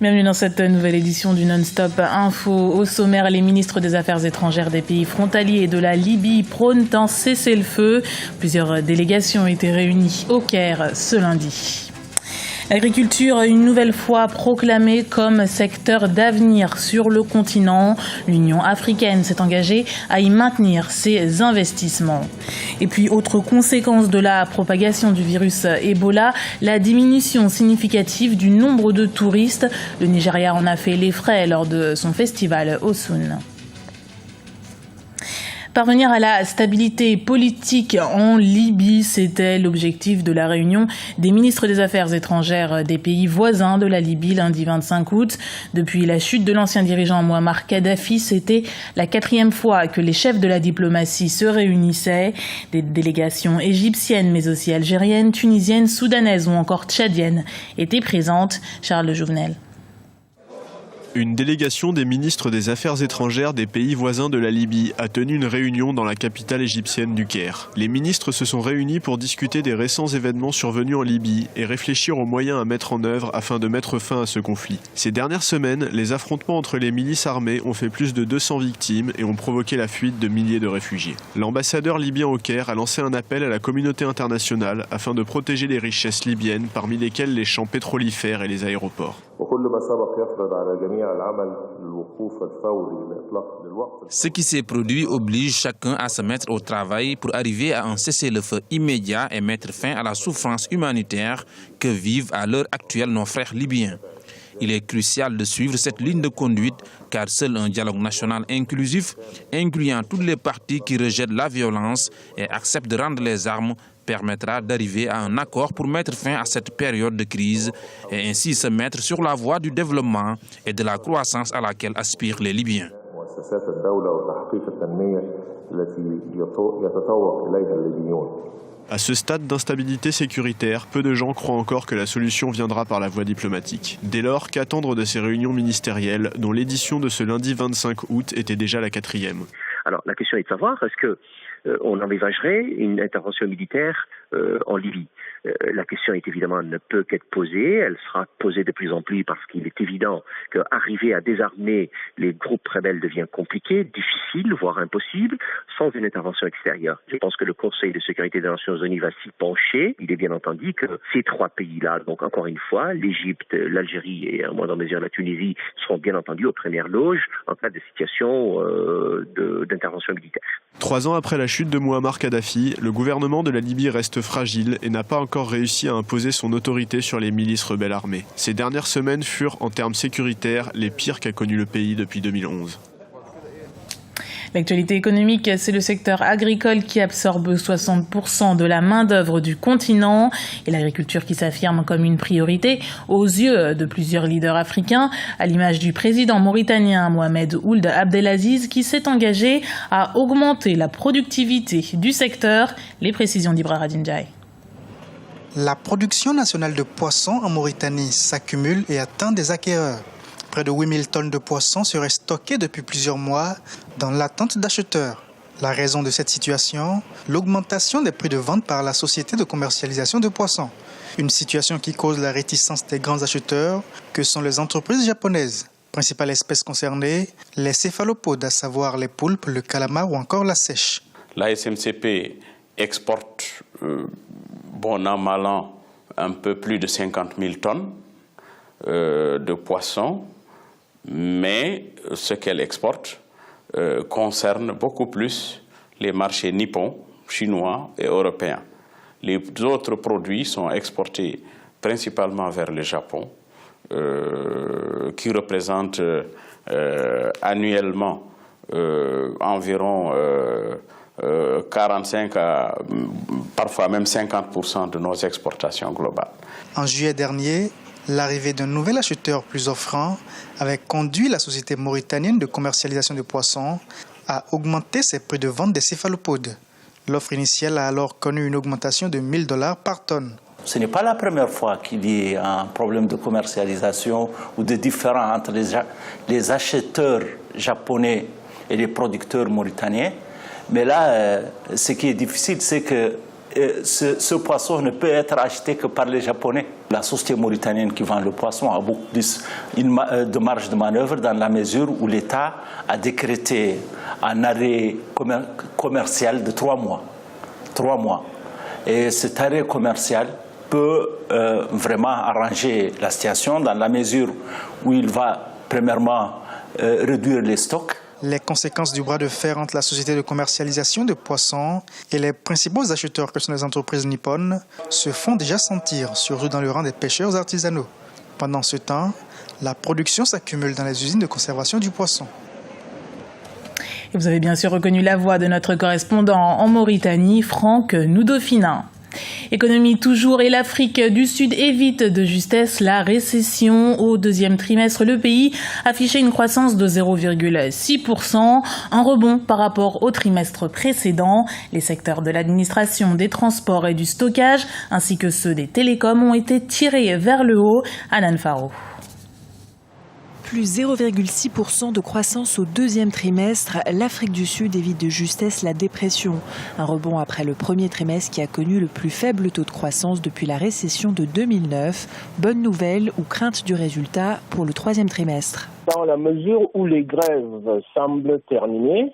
Bienvenue dans cette nouvelle édition du Non-Stop Info. Au sommaire, les ministres des Affaires étrangères des pays frontaliers et de la Libye prônent un cessez-le-feu. Plusieurs délégations ont été réunies au Caire ce lundi. L'agriculture, une nouvelle fois proclamée comme secteur d'avenir sur le continent. L'Union africaine s'est engagée à y maintenir ses investissements. Et puis, autre conséquence de la propagation du virus Ebola, la diminution significative du nombre de touristes. Le Nigeria en a fait les frais lors de son festival Osun. Parvenir à la stabilité politique en Libye, c'était l'objectif de la réunion des ministres des Affaires étrangères des pays voisins de la Libye lundi 25 août. Depuis la chute de l'ancien dirigeant Mouammar Kadhafi, c'était la 4e fois que les chefs de la diplomatie se réunissaient. Des délégations égyptiennes, mais aussi algériennes, tunisiennes, soudanaises ou encore tchadiennes étaient présentes. Charles Jouvenel. Une délégation des ministres des Affaires étrangères des pays voisins de la Libye a tenu une réunion dans la capitale égyptienne du Caire. Les ministres se sont réunis pour discuter des récents événements survenus en Libye et réfléchir aux moyens à mettre en œuvre afin de mettre fin à ce conflit. Ces dernières semaines, les affrontements entre les milices armées ont fait plus de 200 victimes et ont provoqué la fuite de milliers de réfugiés. L'ambassadeur libyen au Caire a lancé un appel à la communauté internationale afin de protéger les richesses libyennes, parmi lesquelles les champs pétrolifères et les aéroports. Ce qui s'est produit oblige chacun à se mettre au travail pour arriver à un cessez-le-feu immédiat et mettre fin à la souffrance humanitaire que vivent à l'heure actuelle nos frères libyens. Il est crucial de suivre cette ligne de conduite car seul un dialogue national inclusif, incluant toutes les parties qui rejettent la violence et acceptent de rendre les armes, permettra d'arriver à un accord pour mettre fin à cette période de crise et ainsi se mettre sur la voie du développement et de la croissance à laquelle aspirent les Libyens. À ce stade d'instabilité sécuritaire, peu de gens croient encore que la solution viendra par la voie diplomatique. Dès lors, qu'attendre de ces réunions ministérielles, dont l'édition de ce lundi 25 août était déjà la 4e? Alors la question est de savoir, est-ce que on envisagerait une intervention militaire en Libye? La question est évidemment ne peut qu'être posée, elle sera posée de plus en plus parce qu'il est évident qu'arriver à désarmer les groupes rebelles devient compliqué, difficile, voire impossible, sans une intervention extérieure. Je pense que le Conseil de sécurité des Nations Unies va s'y pencher. Il est bien entendu que ces 3 pays-là, donc encore une fois, l'Égypte, l'Algérie et à moindre mesure la Tunisie, seront bien entendu aux premières loges en cas de situation d'intervention militaire. 3 ans après la chute de Mouammar Kadhafi, le gouvernement de la Libye reste fragile et n'a pas encore réussi à imposer son autorité sur les milices rebelles armées. Ces dernières semaines furent, en termes sécuritaires, les pires qu'a connu le pays depuis 2011. L'actualité économique, c'est le secteur agricole qui absorbe 60% de la main-d'œuvre du continent et l'agriculture qui s'affirme comme une priorité aux yeux de plusieurs leaders africains, à l'image du président mauritanien Mohamed Ould Abdelaziz qui s'est engagé à augmenter la productivité du secteur. Les précisions d'Ibra Radinjaï. La production nationale de poissons en Mauritanie s'accumule et atteint des acquéreurs. Près de 8000 tonnes de poissons seraient stockées depuis plusieurs mois dans l'attente d'acheteurs. La raison de cette situation, l'augmentation des prix de vente par la société de commercialisation de poissons. Une situation qui cause la réticence des grands acheteurs que sont les entreprises japonaises. Principale espèce concernée, les céphalopodes, à savoir les poulpes, le calamar ou encore la sèche. La SMCP exporte, bon an, mal an, un peu plus de 50 000 tonnes de poissons. Mais ce qu'elle exporte concerne beaucoup plus les marchés nippons, chinois et européens. Les autres produits sont exportés principalement vers le Japon, qui représente annuellement environ 45 à parfois même 50% de nos exportations globales. En juillet dernier, l'arrivée d'un nouvel acheteur plus offrant avait conduit la société mauritanienne de commercialisation de poissons à augmenter ses prix de vente des céphalopodes. L'offre initiale a alors connu une augmentation de $1000 par tonne. Ce n'est pas la première fois qu'il y a un problème de commercialisation ou de différends entre les acheteurs japonais et les producteurs mauritaniens. Mais là, ce qui est difficile, c'est que ce poisson ne peut être acheté que par les Japonais. La société mauritanienne qui vend le poisson a beaucoup plus de marge de manœuvre dans la mesure où l'État a décrété un arrêt commercial de 3 mois. 3 mois. Et cet arrêt commercial peut vraiment arranger la situation dans la mesure où il va premièrement réduire les stocks. Les conséquences du bras de fer entre la société de commercialisation de poissons et les principaux acheteurs que sont les entreprises nippones se font déjà sentir, surtout dans le rang des pêcheurs artisanaux. Pendant ce temps, la production s'accumule dans les usines de conservation du poisson. Et vous avez bien sûr reconnu la voix de notre correspondant en Mauritanie, Franck Noudofina. Économie toujours et l'Afrique du Sud évite de justesse la récession. Au deuxième trimestre, le pays affichait une croissance de 0,6%, un rebond par rapport au trimestre précédent. Les secteurs de l'administration, des transports et du stockage, ainsi que ceux des télécoms, ont été tirés vers le haut. Anan Faro. Plus 0,6% de croissance au deuxième trimestre, l'Afrique du Sud évite de justesse la dépression. Un rebond après le premier trimestre qui a connu le plus faible taux de croissance depuis la récession de 2009. Bonne nouvelle ou crainte du résultat pour le troisième trimestre. Dans la mesure où les grèves semblent terminées,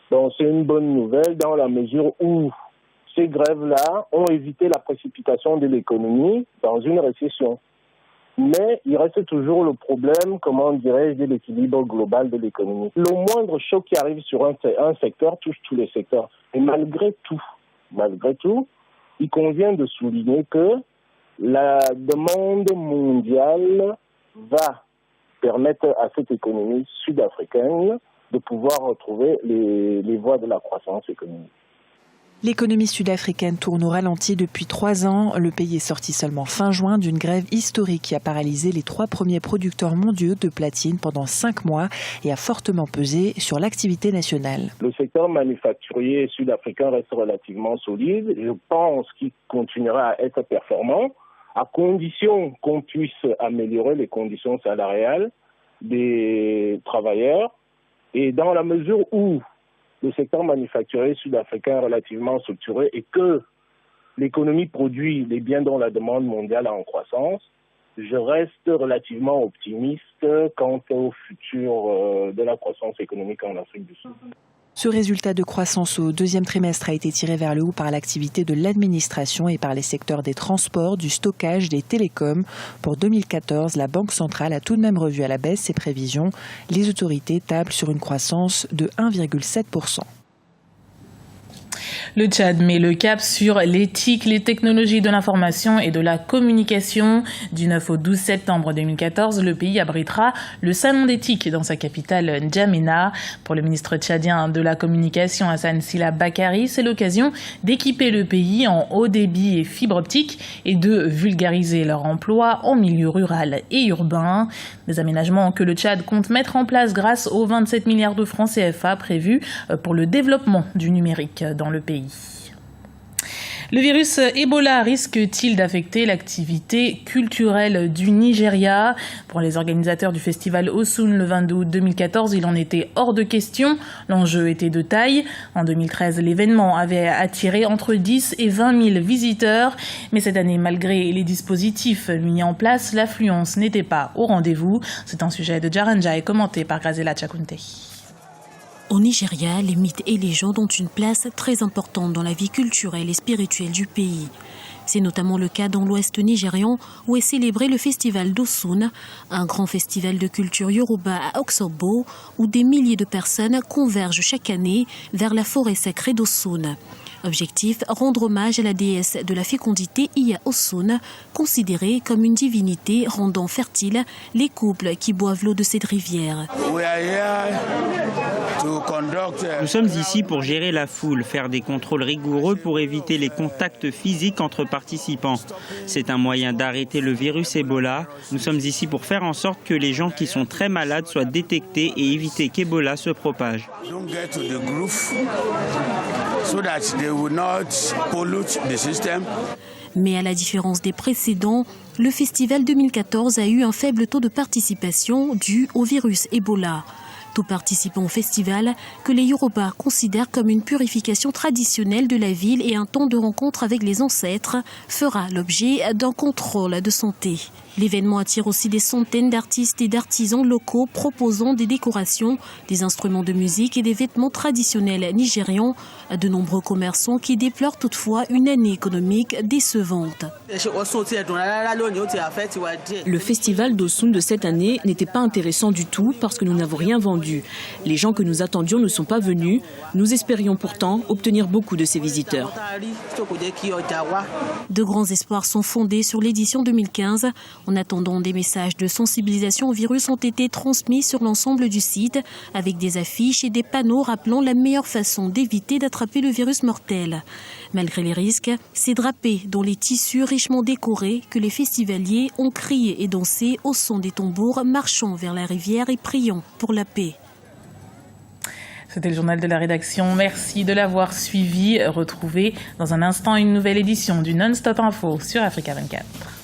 donc c'est une bonne nouvelle dans la mesure où ces grèves-là ont évité la précipitation de l'économie dans une récession. Mais il reste toujours le problème, comment dirais-je, de l'équilibre global de l'économie. Le moindre choc qui arrive sur un secteur touche tous les secteurs. Et malgré tout, il convient de souligner que la demande mondiale va permettre à cette économie sud-africaine de pouvoir retrouver les voies de la croissance économique. L'économie sud-africaine tourne au ralenti depuis 3 ans. Le pays est sorti seulement fin juin d'une grève historique qui a paralysé les 3 premiers producteurs mondiaux de platine pendant 5 mois et a fortement pesé sur l'activité nationale. Le secteur manufacturier sud-africain reste relativement solide. Je pense qu'il continuera à être performant à condition qu'on puisse améliorer les conditions salariales des travailleurs. Et dans la mesure où le secteur manufacturier sud-africain est relativement structuré et que l'économie produit les biens dont la demande mondiale est en croissance, je reste relativement optimiste quant au futur de la croissance économique en Afrique du Sud. Ce résultat de croissance au deuxième trimestre a été tiré vers le haut par l'activité de l'administration et par les secteurs des transports, du stockage, des télécoms. Pour 2014, la Banque centrale a tout de même revu à la baisse ses prévisions. Les autorités tablent sur une croissance de 1,7%. Le Tchad met le cap sur l'éthique, les technologies de l'information et de la communication. Du 9 au 12 septembre 2014, le pays abritera le salon d'éthique dans sa capitale N'Djamena. Pour le ministre tchadien de la communication Hassan Sila Bakari, c'est l'occasion d'équiper le pays en haut débit et fibre optique et de vulgariser leur emploi en milieu rural et urbain. Des aménagements que le Tchad compte mettre en place grâce aux 27 milliards de francs CFA prévus pour le développement du numérique dans le pays. Le virus Ebola risque-t-il d'affecter l'activité culturelle du Nigeria ? Pour les organisateurs du festival Osun le 22 août 2014, il en était hors de question. L'enjeu était de taille. En 2013, l'événement avait attiré entre 10 et 20 000 visiteurs. Mais cette année, malgré les dispositifs mis en place, l'affluence n'était pas au rendez-vous. C'est un sujet de Jaranja et commenté par Grazela Chakunte. Au Nigeria, les mythes et légendes ont une place très importante dans la vie culturelle et spirituelle du pays. C'est notamment le cas dans l'ouest nigérian où est célébré le festival d'Osun, un grand festival de culture yoruba à Oxogbo où des milliers de personnes convergent chaque année vers la forêt sacrée d'Osun. Objectif, rendre hommage à la déesse de la fécondité Iya Osun, considérée comme une divinité rendant fertile les couples qui boivent l'eau de cette rivière. Nous sommes ici pour gérer la foule, faire des contrôles rigoureux pour éviter les contacts physiques entre participants. C'est un moyen d'arrêter le virus Ebola. Nous sommes ici pour faire en sorte que les gens qui sont très malades soient détectés et éviter qu'Ebola se propage. Mais à la différence des précédents, le festival 2014 a eu un faible taux de participation dû au virus Ebola. Tout participant au festival que les Yoruba considèrent comme une purification traditionnelle de la ville et un temps de rencontre avec les ancêtres fera l'objet d'un contrôle de santé. L'événement attire aussi des centaines d'artistes et d'artisans locaux proposant des décorations, des instruments de musique et des vêtements traditionnels nigérians. De nombreux commerçants qui déplorent toutefois une année économique décevante. Le festival d'Osun de cette année n'était pas intéressant du tout parce que nous n'avons rien vendu. Les gens que nous attendions ne sont pas venus. Nous espérions pourtant obtenir beaucoup de ces visiteurs. De grands espoirs sont fondés sur l'édition 2015. En attendant, des messages de sensibilisation au virus ont été transmis sur l'ensemble du site avec des affiches et des panneaux rappelant la meilleure façon d'éviter d'attraper le virus mortel. Malgré les risques, c'est drapés dans les tissus richement décorés que les festivaliers ont crié et dansé au son des tambours, marchant vers la rivière et priant pour la paix. C'était le journal de la rédaction. Merci de l'avoir suivi. Retrouvez dans un instant une nouvelle édition du Non-Stop Info sur Africa 24.